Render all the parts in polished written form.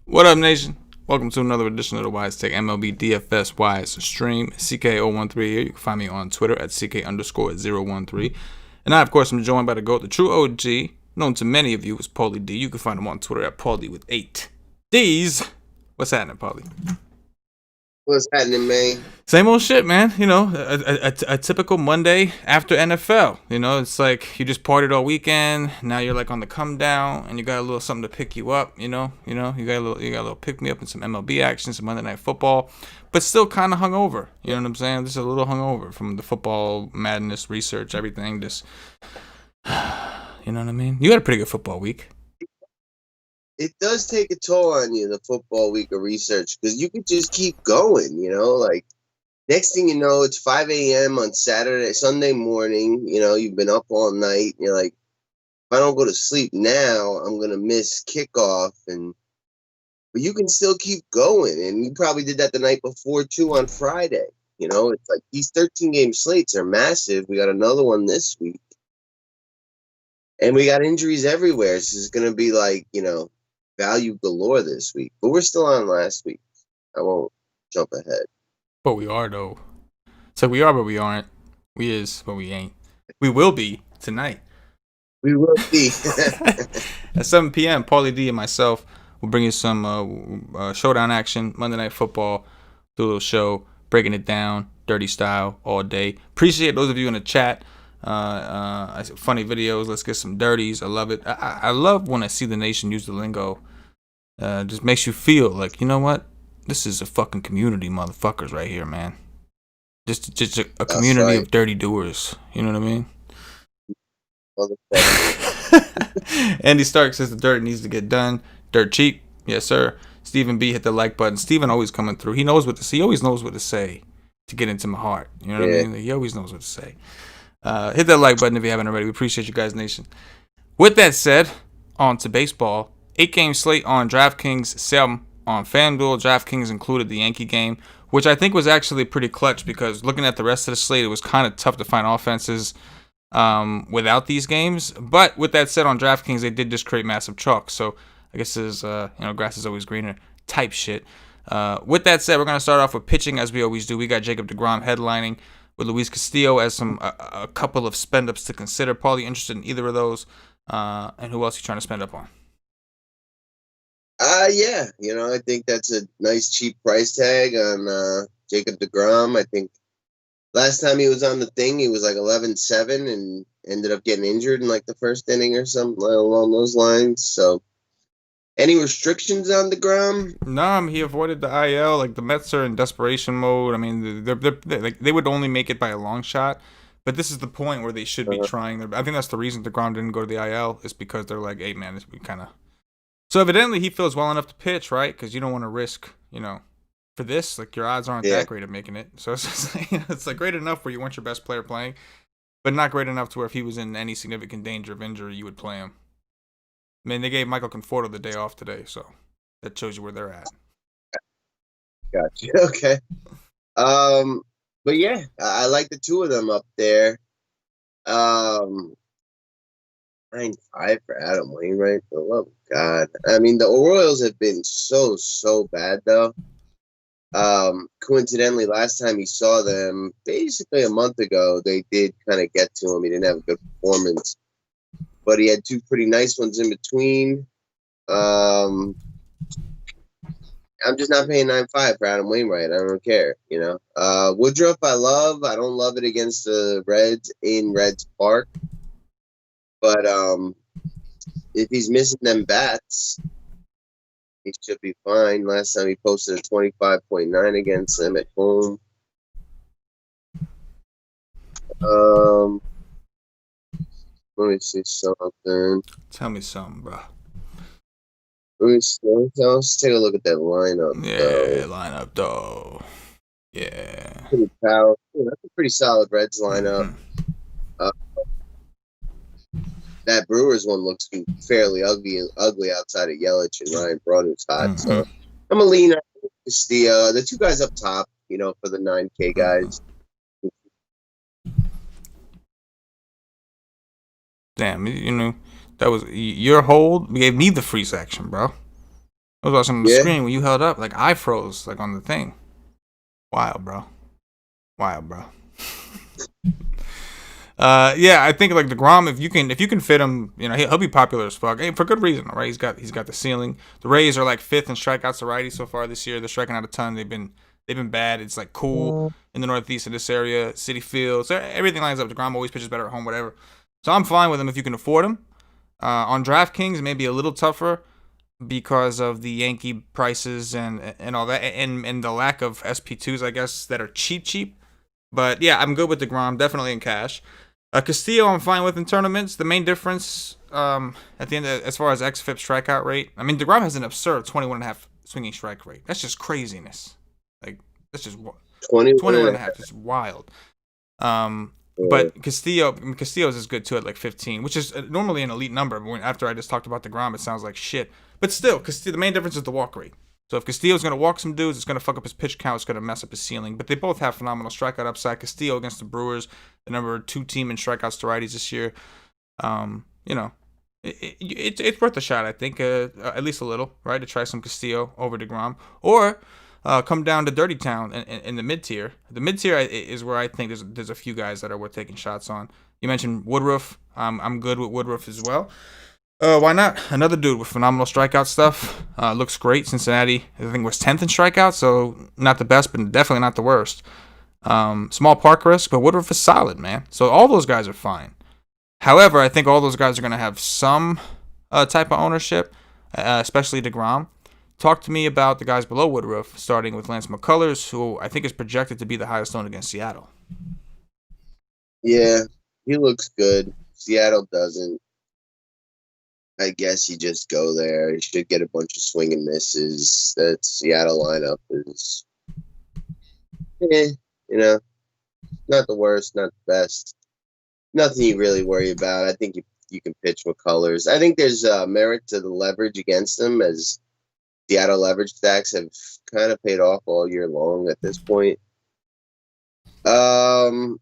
What up, nation? Welcome to another edition of the Wise Take MLB DFS Wise Stream. CK013 here. You can find me on Twitter at CK_013. And I, of course, am joined by the GOAT, the true OG, known to many of you as Paulie D. You can find him on Twitter at Paulie with 8 D's. What's happening, Paulie? What's happening, man? Same old shit, man. You know, a typical Monday after NFL. You know, it's like you just partied all weekend. Now you're like on the come down, and you got a little something to pick you up. You got a little pick me up and some MLB action, some Monday Night Football, but still kind of hungover. You know what I'm saying? Just a little hungover from the football madness, research, everything. Just, you know what I mean? You had a pretty good football week. It does take a toll on you, the football week of research, because you could just keep going, like next thing you know, it's 5 a.m. on Sunday morning, you've been up all night, and you're like, if I don't go to sleep now, I'm going to miss kickoff, but you can still keep going, and you probably did that the night before, too, on Friday, it's like these 13-game slates are massive. We got another one this week, and we got injuries everywhere, so it's going to be like, value galore this week, but we're still on last week. I won't jump ahead. But we are, though. So we are, but we aren't. We is, but we ain't. We will be tonight. We will be. At 7 p.m., Paulie D and myself will bring you some showdown action, Monday Night Football, do a little show, breaking it down, dirty style, all day. Appreciate those of you in the chat. Funny videos. Let's get some dirties. I love it. I love when I see the nation use the lingo. Just makes you feel like, you know what? This is a fucking community, motherfuckers, right here, man. Just a community of dirty doers. You know what I mean? Andy Stark says the dirt needs to get done. Dirt cheap, yes sir. Stephen B hit the like button. Stephen always coming through. He knows what to say. He always knows what to say to get into my heart. You know what I mean? He always knows what to say. Hit that like button if you haven't already. We appreciate you guys, nation. With that said, on to baseball. 8-game slate on DraftKings, 7 on FanDuel. DraftKings included the Yankee game, which I think was actually pretty clutch because looking at the rest of the slate, it was kind of tough to find offenses without these games. But with that said, on DraftKings, they did just create massive chalk. So I guess there's, grass is always greener type shit. With that said, we're going to start off with pitching as we always do. We got Jacob deGrom headlining with Luis Castillo as a couple of spend-ups to consider. Paul, you interested in either of those? And who else are you trying to spend up on? Yeah. I think that's a nice cheap price tag on Jacob deGrom. I think last time he was on the thing, he was like 11-7 and ended up getting injured in like the first inning or something along those lines. So, any restrictions on deGrom? No, he avoided the IL. Like the Mets are in desperation mode. I mean, they would only make it by a long shot. But this is the point where they should be trying. I think that's the reason deGrom didn't go to the IL is because they're like, hey man, we kind of. So evidently he feels well enough to pitch, right? Because you don't want to risk, for this. Like your odds aren't that great of making it. So it's just, it's like great enough where you want your best player playing, but not great enough to where if he was in any significant danger of injury, you would play him. I mean, they gave Michael Conforto the day off today, so that shows you where they're at. Gotcha. Okay. But yeah, I like the two of them up there. 9-5 for Adam Wainwright. For the love of God. I mean, the Royals have been so bad, though. Coincidentally, last time he saw them, basically a month ago, they did kind of get to him. He didn't have a good performance, but he had two pretty nice ones in between. I'm just not paying 9.5 for Adam Wainwright. I don't care, Woodruff, I love. I don't love it against the Reds in Reds Park. But if he's missing them bats, he should be fine. Last time he posted a 25.9 against them at home. Let me see something. Tell me something, bro. Let's take a look at that lineup. Yeah, lineup, though. Yeah. Pretty powerful. That's a pretty solid Reds lineup. That Brewers one looks fairly ugly outside of Yelich and Ryan Braun, who's hot. So I'm going to lean on Castillo. The two guys up top, for the 9K guys. Damn, that was your hold. Gave me the freeze action, bro. I was watching on the Yeah. screen when you held up, like I froze, like on the thing. Wild, bro. Wild, bro. Yeah, I think like DeGrom, if you can fit him, he'll be popular as fuck. Hey, for good reason, right? He's got the ceiling. The Rays are like fifth in strikeouts to righties so far this year. They're striking out a ton. They've been bad. It's like cool in the northeast of this area, City Field. So everything lines up. DeGrom always pitches better at home, whatever. So I'm fine with him if you can afford him. On DraftKings, it may be a little tougher because of the Yankee prices and all that, and the lack of SP2s, I guess, that are cheap. But yeah, I'm good with DeGrom, definitely in cash. Castillo, I'm fine with in tournaments. The main difference at the end, as far as xFIP strikeout rate, I mean, DeGrom has an absurd 21.5 swinging strike rate. That's just craziness. Like, that's just 21.5, just wild. But Castillo's is good too at like 15, which is normally an elite number. But after I just talked about DeGrom, it sounds like shit. But still, the main difference is the walk rate. So if Castillo's going to walk some dudes, it's going to fuck up his pitch count. It's going to mess up his ceiling. But they both have phenomenal strikeout upside. Castillo against the Brewers, the number 2 team in strikeouts to righties this year. It's worth a shot, I think, at least a little, right, to try some Castillo over DeGrom. Or come down to Dirty Town in the mid-tier. The mid-tier is where I think there's a few guys that are worth taking shots on. You mentioned Woodruff. I'm good with Woodruff as well. Why not? Another dude with phenomenal strikeout stuff. Looks great. Cincinnati, I think, was 10th in strikeout, so not the best, but definitely not the worst. Small park risk, but Woodruff is solid, man. So all those guys are fine. However, I think all those guys are going to have some type of ownership, especially DeGrom. Talk to me about the guys below Woodruff, starting with Lance McCullers, who I think is projected to be the highest owned against Seattle. Yeah, he looks good. Seattle doesn't. I guess you just go there. You should get a bunch of swing and misses. That Seattle lineup is, not the worst, not the best. Nothing you really worry about. I think you can pitch McCullers. I think there's merit to the leverage against them, as Seattle leverage stacks have kind of paid off all year long at this point. Herman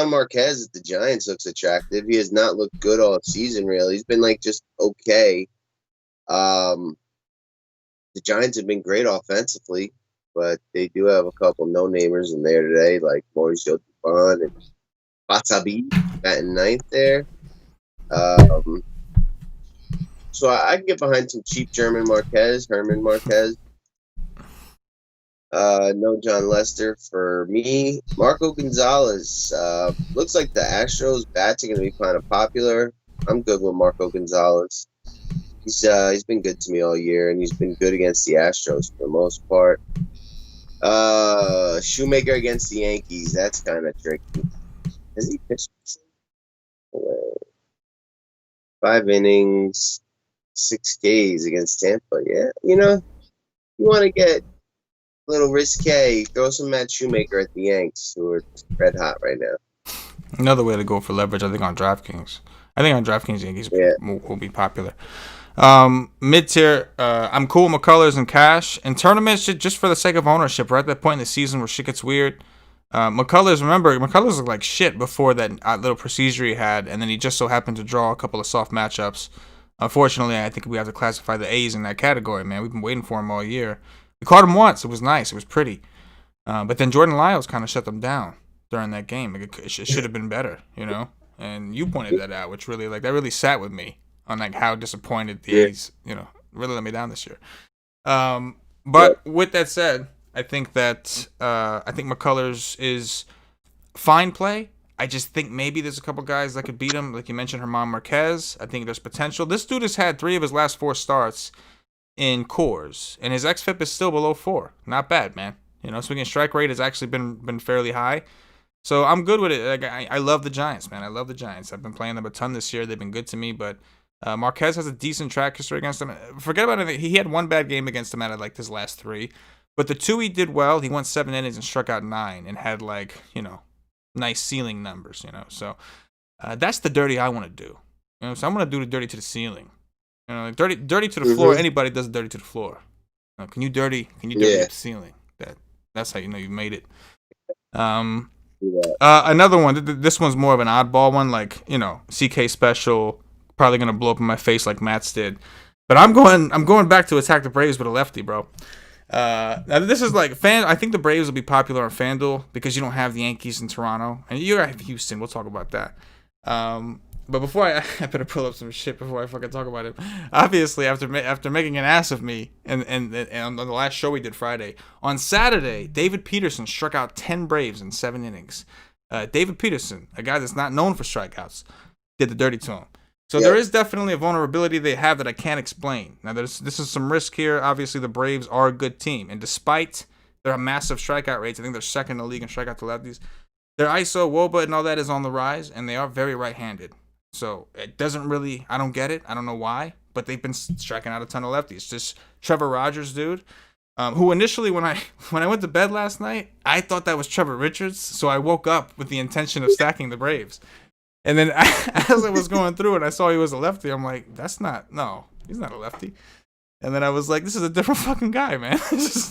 Marquez at the Giants looks attractive. He has not looked good all season, really. He's been just okay. The Giants have been great offensively, but they do have a couple no-namers in there today, like Mauricio Dubon and Watanabe batting ninth there. So I can get behind some cheap Herman Marquez. No John Lester for me. Marco Gonzalez. Looks like the Astros bats are going to be kind of popular. I'm good with Marco Gonzalez. He's been good to me all year, and he's been good against the Astros for the most part. Shoemaker against the Yankees. That's kind of tricky. Has he pitched 5 innings, 6 Ks against Tampa? Yeah, you want to get a little risque. Throw some Matt Shoemaker at the Yanks, who are red hot right now. Another way to go for leverage, I think, on DraftKings. Yankees will be popular. Mid-tier, I'm cool with McCullers and cash. In tournaments, just for the sake of ownership, right at that point in the season where shit gets weird. McCullers looked like shit before that little procedure he had, and then he just so happened to draw a couple of soft matchups. Unfortunately, I think we have to classify the A's in that category, man. We've been waiting for him all year. We caught him once. It was nice. It was pretty. But then Jordan Lyles kind of shut them down during that game. It should have been better, And you pointed that out, which really, that really sat with me on, how disappointed the A's, really let me down this year. But with that said, I think McCullers is fine play. I just think maybe there's a couple guys that could beat him. Like you mentioned, Herman Marquez. I think there's potential. This dude has had 3 of his last 4 starts in cores, and his xFIP is still below 4. Not bad, man. Swinging strike rate has actually been fairly high. So I'm good with it. I love the Giants, man. I love the Giants. I've been playing them a ton this year. They've been good to me, but Marquez has a decent track history against them. Forget about it. He had 1 bad game against them out of his last 3. But the 2 he did well. He won 7 innings and struck out 9 and had nice ceiling numbers. So that's the dirty I want to do. So I'm gonna do the dirty to the ceiling. Dirty to the floor. Anybody does dirty to the floor. Can you dirty at the ceiling? That's how you know you made it. Another one. This one's more of an oddball one. CK special. Probably gonna blow up in my face like Matt's did. But I'm going back to attack the Braves with a lefty, bro. Now this is like I think the Braves will be popular on FanDuel because you don't have the Yankees in Toronto, and you have Houston. We'll talk about that. But before I better pull up some shit before I fucking talk about it. Obviously, after making an ass of me, and on the last show we did Friday, on Saturday, David Peterson struck out 10 Braves in 7 innings. David Peterson, a guy that's not known for strikeouts, did the dirty to him. So there is definitely a vulnerability they have that I can't explain. Now, this is some risk here. Obviously, the Braves are a good team, and despite their massive strikeout rates, I think they're second in the league in strikeout to lefties. Their ISO, WOBA, and all that is on the rise, and they are very right-handed. So it doesn't really, I don't get it. I don't know why, but they've been striking out a ton of lefties. Just Trevor Rogers, dude, who initially when I went to bed last night, I thought that was Trevor Richards. So I woke up with the intention of stacking the Braves. And then as I was going through and I saw he was a lefty, I'm like, he's not a lefty. And then I was like, this is a different fucking guy, man. It's just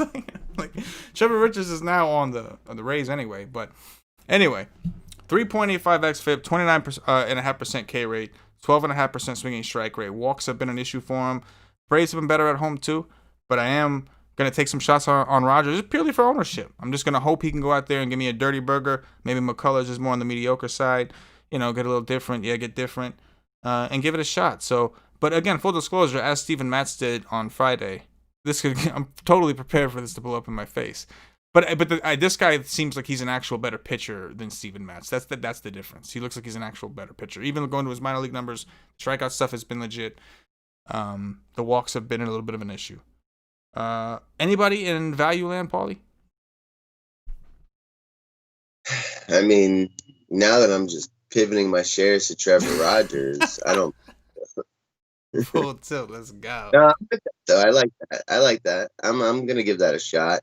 like Trevor Richards is now on the Rays anyway. But anyway, 3.85 xFIP, 29.5% K rate, 12.5% swinging strike rate. Walks have been an issue for him. Braves have been better at home too, but I am going to take some shots on Rogers just purely for ownership. I'm just going to hope he can go out there and give me a dirty burger. Maybe McCullers is more on the mediocre side. Get a little different. Yeah, get different. And give it a shot. So, but again, full disclosure, as Steven Matz did on Friday, I'm totally prepared for this to blow up in my face. But this guy seems like he's an actual better pitcher than Steven Matz. That's the difference. He looks like he's an actual better pitcher. Even going to his minor league numbers, strikeout stuff has been legit. The walks have been a little bit of an issue. Anybody in value land, Paulie? I mean, now that I'm just pivoting my shares to Trevor Rogers, I don't. Full tilt, let's go. No, I like that. I'm gonna give that a shot.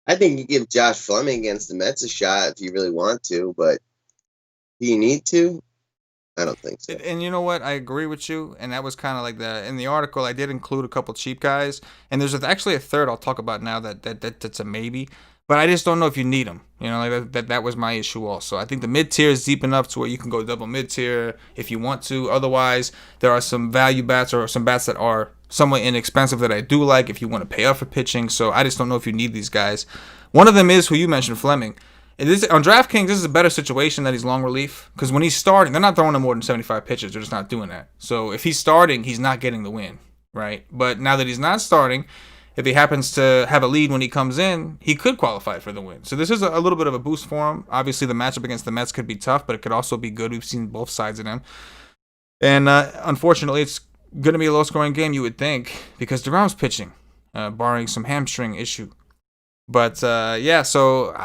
I think you give Josh Fleming against the Mets a shot if you really want to, but do you need to? I don't think so. And you know what? I agree with you. And that was kind of like in the article. I did include a couple cheap guys, and there's actually a third I'll talk about now that's a maybe. But I just don't know if you need them. That was my issue also. I think the mid tier is deep enough to where you can go double mid tier if you want to. Otherwise, there are some value bats or some bats that are somewhat inexpensive that I do like if you want to pay up for pitching. So I just don't know if you need these guys. One of them is who you mentioned, Fleming. On DraftKings, this is a better situation that he's long relief because when he's starting, they're not throwing him more than 75 pitches. They're just not doing that. So if he's starting, he's not getting the win, right? But now that he's not starting, if he happens to have a lead when he comes in, he could qualify for the win. So this is a little bit of a boost for him. Obviously, the matchup against the Mets could be tough, but it could also be good. We've seen both sides of them. And unfortunately, it's going to be a low-scoring game, you would think, because DeGrom's pitching, barring some hamstring issue. But, so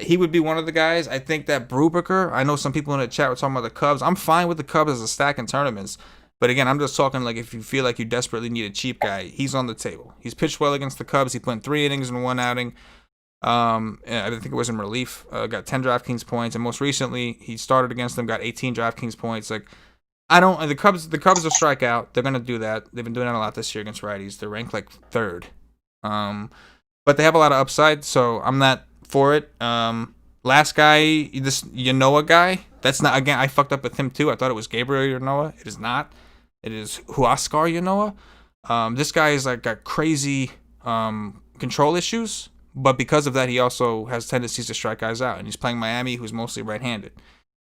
he would be one of the guys. I think that Brubaker, I know some people in the chat were talking about the Cubs. I'm fine with the Cubs as a stack in tournaments. But again, I'm just talking like if you feel like you desperately need a cheap guy, he's on the table. He's pitched well against the Cubs. He put in 3 innings in 1 outing. I think it was in relief. Got 10 DraftKings points, and most recently he started against them, got 18 DraftKings points. The Cubs will strike out. They're gonna do that. They've been doing that a lot this year against righties. They're ranked like 3rd, but they have a lot of upside, so I'm not for it. Last guy, this Yanoa guy. That's not, again, I fucked up with him too. I thought it was Gabriel Yanoa. It is not. It is Huascar Yanoa. This guy is got crazy control issues, but because of that, he also has tendencies to strike guys out. And he's playing Miami, who's mostly right-handed.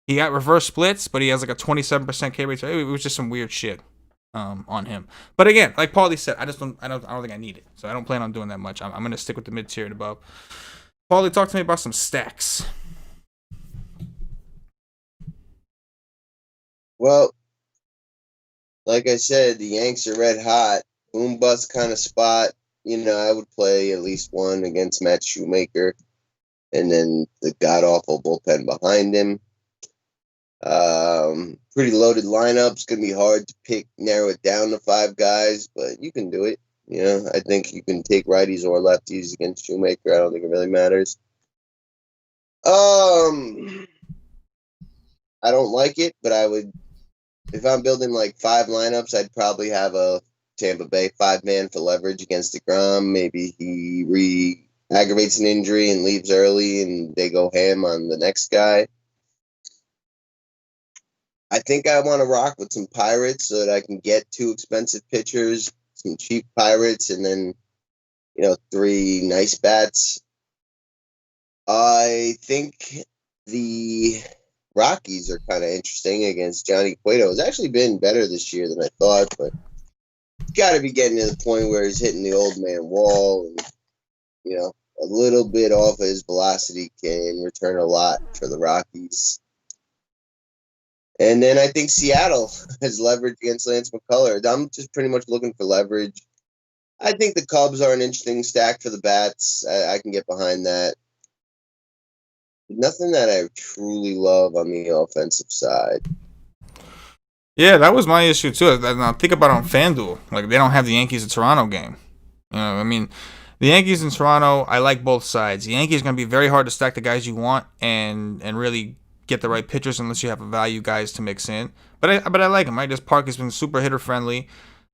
He got reverse splits, but he has a 27% K rate. It was just some weird shit on him. But again, like Paulie said, I don't think I need it, so I don't plan on doing that much. I'm gonna stick with the mid tier and above. Paulie, talk to me about some stacks. Well, like I said, the Yanks are red hot. Boom bust kind of spot. I would play at least one against Matt Shoemaker, and then the god awful bullpen behind him. Pretty loaded lineup. It's gonna be hard to narrow it down to 5 guys, but you can do it. I think you can take righties or lefties against Shoemaker. I don't think it really matters. I don't like it, but I would. If I'm building 5 lineups, I'd probably have a Tampa Bay 5-man for leverage against DeGrom. Maybe he aggravates an injury and leaves early, and they go ham on the next guy. I think I want to rock with some Pirates so that I can get 2 expensive pitchers some cheap Pirates, and then 3 nice bats. I think the Rockies are kind of interesting against Johnny Cueto. It's actually been better this year than I thought, but he's got to be getting to the point where he's hitting the old man wall, and a little bit off of his velocity can return a lot for the Rockies. And then I think Seattle has leverage against Lance McCullers. I'm just pretty much looking for leverage. I think the Cubs are an interesting stack for the bats. I can get behind that. Nothing that I truly love on the offensive side. Yeah, that was my issue too. Now think about it on FanDuel. Like, they don't have the Yankees and Toronto game. I mean, the Yankees in Toronto, I like both sides. The Yankees are going to be very hard to stack the guys you want and really get the right pitchers unless you have a value guys to mix in. But I like them, right? This park has been super hitter friendly.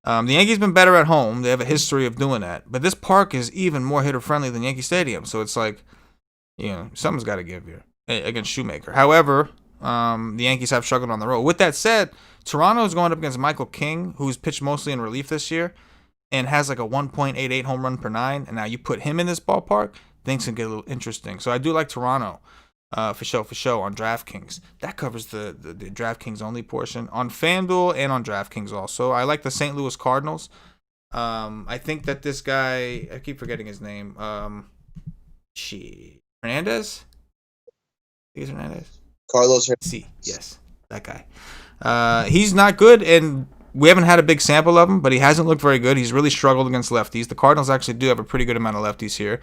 The Yankees been better at home. They have a history of doing that. But this park is even more hitter friendly than Yankee Stadium. So it's like, something's got to give here against Shoemaker. However, the Yankees have struggled on the road. With that said, Toronto is going up against Michael King, who's pitched mostly in relief this year and has like a 1.88 home run per 9. And now you put him in this ballpark, things can get a little interesting. So I do like Toronto for show on DraftKings. That covers the DraftKings only portion. On FanDuel and on DraftKings also, I like the St. Louis Cardinals. I think that this guy, I keep forgetting his name. Hernandez? I think it's Hernandez. Carlos Hernandez. Yes, that guy. He's not good, and we haven't had a big sample of him, but he hasn't looked very good. He's really struggled against lefties. The Cardinals actually do have a pretty good amount of lefties here.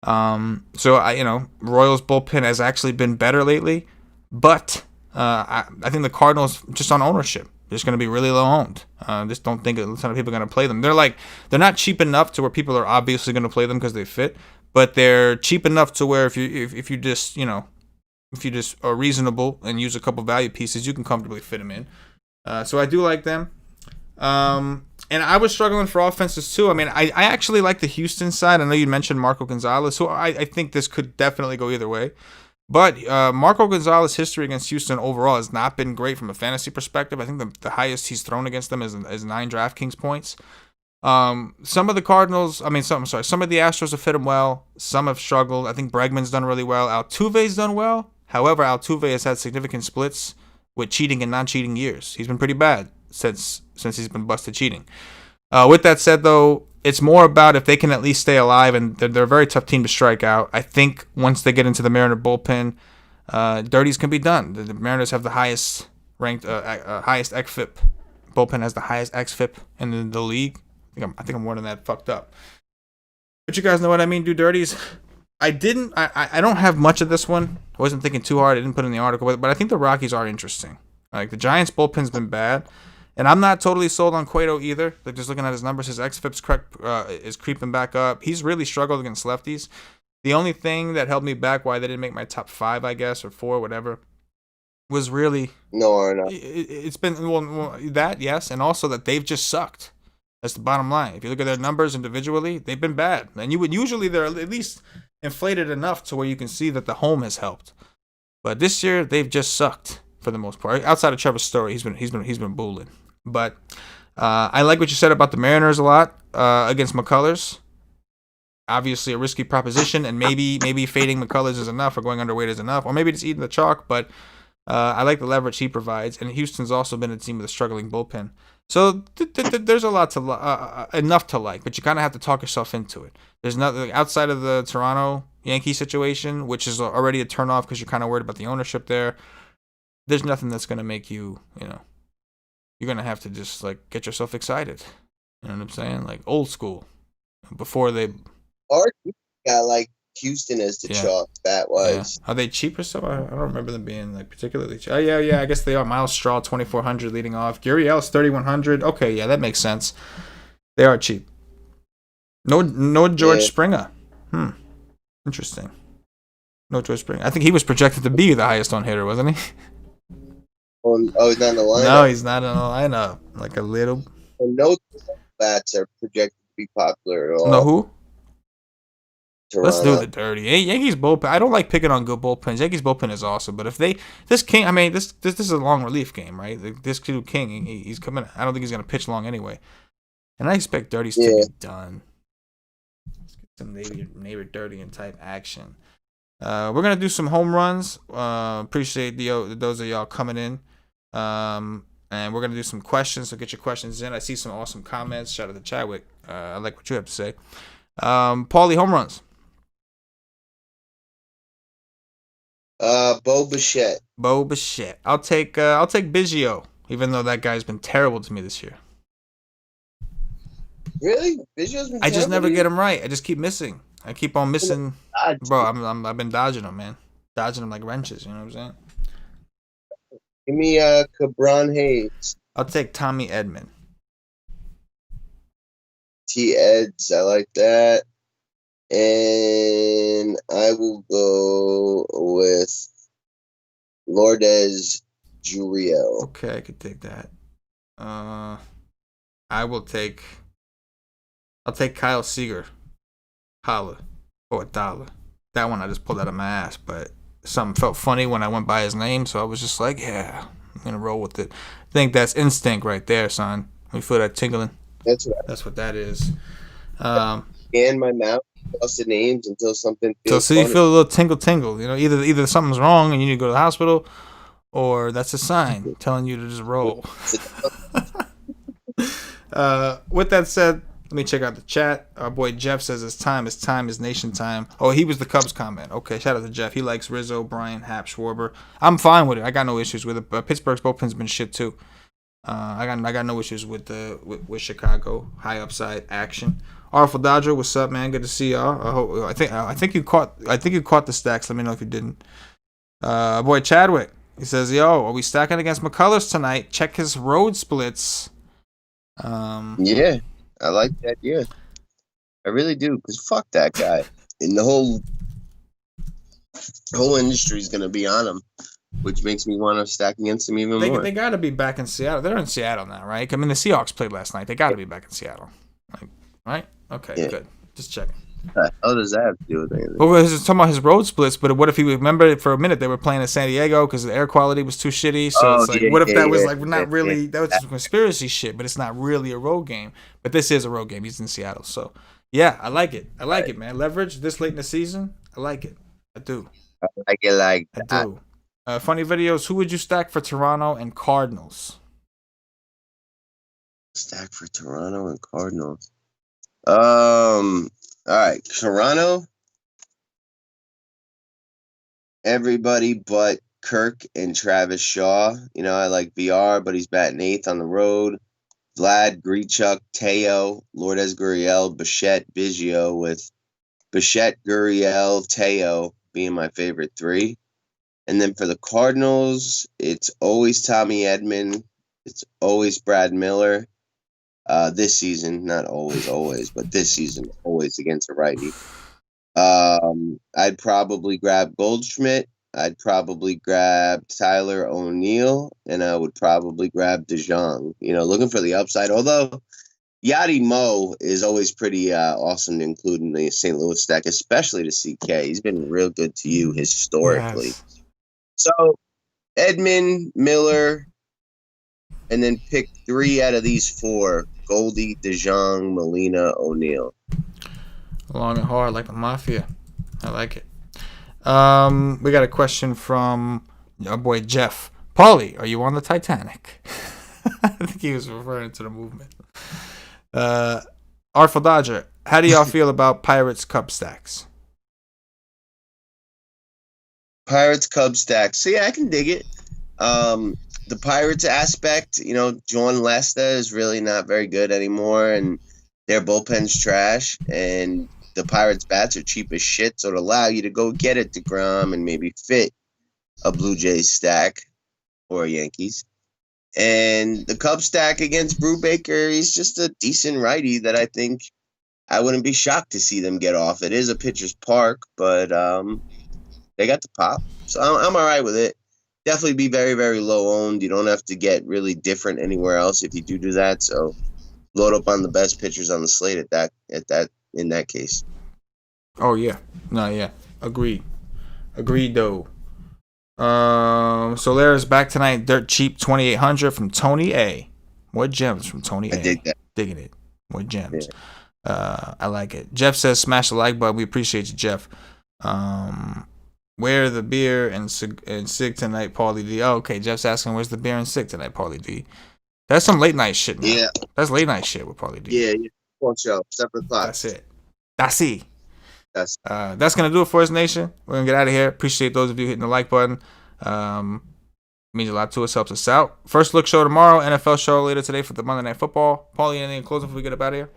So Royals bullpen has actually been better lately, but I think the Cardinals, just on ownership, just going to be really low owned. Just don't think a ton of people are going to play them. They're not cheap enough to where people are obviously going to play them because they fit, but they're cheap enough to where if you just are reasonable and use a couple value pieces, you can comfortably fit them in. So I do like them. And I was struggling for offenses too. I mean, I actually like the Houston side. I know you mentioned Marco Gonzalez, so I think this could definitely go either way. But Marco Gonzalez's history against Houston overall has not been great from a fantasy perspective. I think the highest he's thrown against them is 9 DraftKings points. Some of the Cardinals, some of the Astros have fit him well. Some have struggled. I think Bregman's done really well. Altuve's done well. However, Altuve has had significant splits with cheating and non-cheating years. He's been pretty bad since he's been busted cheating. With that said, though, it's more about if they can at least stay alive, and they're a very tough team to strike out. I think once they get into the Mariner bullpen, dirties can be done. The Mariners have the highest ranked, highest xFIP. Bullpen has the highest xFIP in the league. I think I'm more than that fucked up. But you guys know what I mean, do dirties. I don't have much of this one. I wasn't thinking too hard. I didn't put it in the article, but I think the Rockies are interesting. Like, the Giants bullpen's been bad, and I'm not totally sold on Cueto either. Like, just looking at his numbers, his xFIP's is creeping back up. He's really struggled against lefties. The only thing that held me back, why they didn't make my top 5, I guess, or 4, whatever, was really it's been that, yes, and also that they've just sucked. That's the bottom line. If you look at their numbers individually, they've been bad, and you would usually they're at least inflated enough to where you can see that the home has helped. But this year they've just sucked for the most part. Outside of Trevor Story, he's been booling. But I like what you said about the Mariners a lot against McCullers. Obviously a risky proposition, and maybe fading McCullers is enough, or going underweight is enough, or maybe just eating the chalk. But I like the leverage he provides, and Houston's also been a team with a struggling bullpen. So there's a lot to enough to like, but you kind of have to talk yourself into it. There's nothing outside of the Toronto Yankee situation, which is already a turnoff because you're kind of worried about the ownership there. There's nothing that's going to make you, you're going to have to just, like, get yourself excited. You know what I'm saying? Like, old school. Before they... Or you got, like, Houston as the chalk, that was. Yeah. Are they cheap or so? I don't remember them being, like, particularly cheap. Oh, yeah, I guess they are. Miles Straw, 2,400 leading off. Gurriel's 3,100. Okay, yeah, that makes sense. They are cheap. No George Springer. Interesting. No George Springer. I think he was projected to be the highest on hitter, wasn't he? Oh, he's not in the lineup? No, he's not in the lineup. Like a little. Well, no bats are projected to be popular at all. No, who? Toronto. Let's do the dirty. Yankees bullpen. I don't like picking on good bullpens. Yankees bullpen is awesome, but if this is a long relief game, right? This dude King, he's coming. I don't think he's gonna pitch long anyway. And I expect Dirties to be done. Let's get some neighbor Dirty and type action. We're going to do some home runs. Appreciate those of y'all coming in. And we're going to do some questions, so get your questions in. I see some awesome comments. Shout out to Chadwick. I like what you have to say. Paulie, home runs. Bo Bichette. I'll take Biggio, even though that guy's been terrible to me this year. Really? Biggio's been I just never get him right. I just keep missing. I keep on missing. Bro, I've been dodging him, man. Dodging him like wrenches, you know what I'm saying? Give me Cabron Hayes. I'll take Tommy Edman. Eds, I like that. And I will go with Lourdes Gurriel. Okay, I could take that. I'll take Kyle Seager. Holla. Or $1. That one I just pulled out of my ass, but something felt funny when I went by his name, so I was just like, yeah, I'm going to roll with it. I think that's instinct right there, son. When you feel that tingling. That's what that is. And my mouth across the names until something feels so you feel a little tingle. You know, either something's wrong and you need to go to the hospital, or that's a sign telling you to just roll. With that said, let me check out the chat. Our boy Jeff says it's time is nation time. Oh, he was the Cubs comment. Okay, shout out to Jeff. He likes Rizzo, Bryant, Happ, Schwarber. I'm fine with it. I got no issues with it. But Pittsburgh's bullpen's been shit too. I got no issues with Chicago. High upside action. Artful Dodger, what's up, man? Good to see y'all. I think you caught the stacks. Let me know if you didn't. Boy Chadwick, he says, "Yo, are we stacking against McCullers tonight? Check his road splits." Yeah, I like that. Yeah, I really do. Cause fuck that guy, and the whole industry is gonna be on him, which makes me want to stack against him even more. They got to be back in Seattle. They're in Seattle now, right? I mean, the Seahawks played last night. They got to be back in Seattle, right? Okay, yeah. Good. Just checking. How does that have to do with anything? Well, he's talking about his road splits, but what if he remembered for a minute they were playing in San Diego because the air quality was too shitty? So it's like, what if that was like not really? That was just conspiracy shit, but it's not really a road game. But this is a road game. He's in Seattle, so yeah, I like it. I like it, man. Leverage this late in the season. I like it. I do. I like it like that. I do. Funny videos. Who would you stack for Toronto and Cardinals? Stack for Toronto and Cardinals. All right, Toronto. Everybody but Kirk and Travis Shaw. You know, I like VR, but he's batting 8th on the road. Vlad, Grichuk, Teo, Lourdes Gurriel, Bichette, Biggio, with Bichette, Gurriel, Teo being my favorite 3. And then for the Cardinals, it's always Tommy Edman. It's always Brad Miller. This season, not always, but this season, always against a righty. I'd probably grab Goldschmidt. I'd probably grab Tyler O'Neill, and I would probably grab DeJong. You know, looking for the upside. Although Yadi Mo is always pretty awesome to include in the St. Louis stack, especially to CK. He's been real good to you historically. Yes. So Edman, Miller, and then pick 3 out of these 4. Goldie, DeJong, Molina, O'Neill. Long and hard like the Mafia. I like it. We got a question from our boy Jeff. Paulie, are you on the Titanic? I think he was referring to the movement. Artful Dodger, how do y'all feel about Pirates Cub stacks? Pirates Cub stacks. So yeah, I can dig it. The Pirates aspect, you know, John Lester is really not very good anymore, and their bullpen's trash, and the Pirates' bats are cheap as shit, so it'll allow you to go get it DeGrom and maybe fit a Blue Jays stack or a Yankees. And the Cubs stack against Brubaker, he's just a decent righty that I think I wouldn't be shocked to see them get off. It is a pitcher's park, but they got the pop, so I'm all right with it. Definitely be very, very low owned. You don't have to get really different anywhere else if you do that. So load up on the best pitchers on the slate in that case. Oh yeah, no, yeah, agreed though. Solera's back tonight. Dirt cheap 2,800 from Tony A. More gems from Tony A. I dig that. Digging it. More gems. Yeah. I like it. Jeff says, smash the like button. We appreciate you, Jeff. Where the beer and Sig tonight, Paulie D? Oh, okay, Jeff's asking, where's the beer and Sig tonight, Paulie D? That's some late night shit, man. Yeah. That's late night shit with Paulie D. Yeah. One show, 7 o'clock. That's it. That's it. That's gonna do it for us, nation. We're gonna get out of here. Appreciate those of you hitting the like button. Means a lot to us, helps us out. First look show tomorrow, NFL show later today for the Monday Night Football. Paulie, anything in closing before we get up out of here?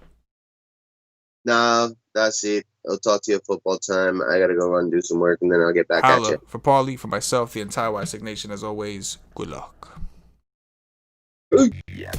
Nah, that's it. I'll talk to you at football time. I gotta go run and do some work, and then I'll get back at you. For Paulie, for myself, the entire White Stick Nation, as always, good luck. Yeah.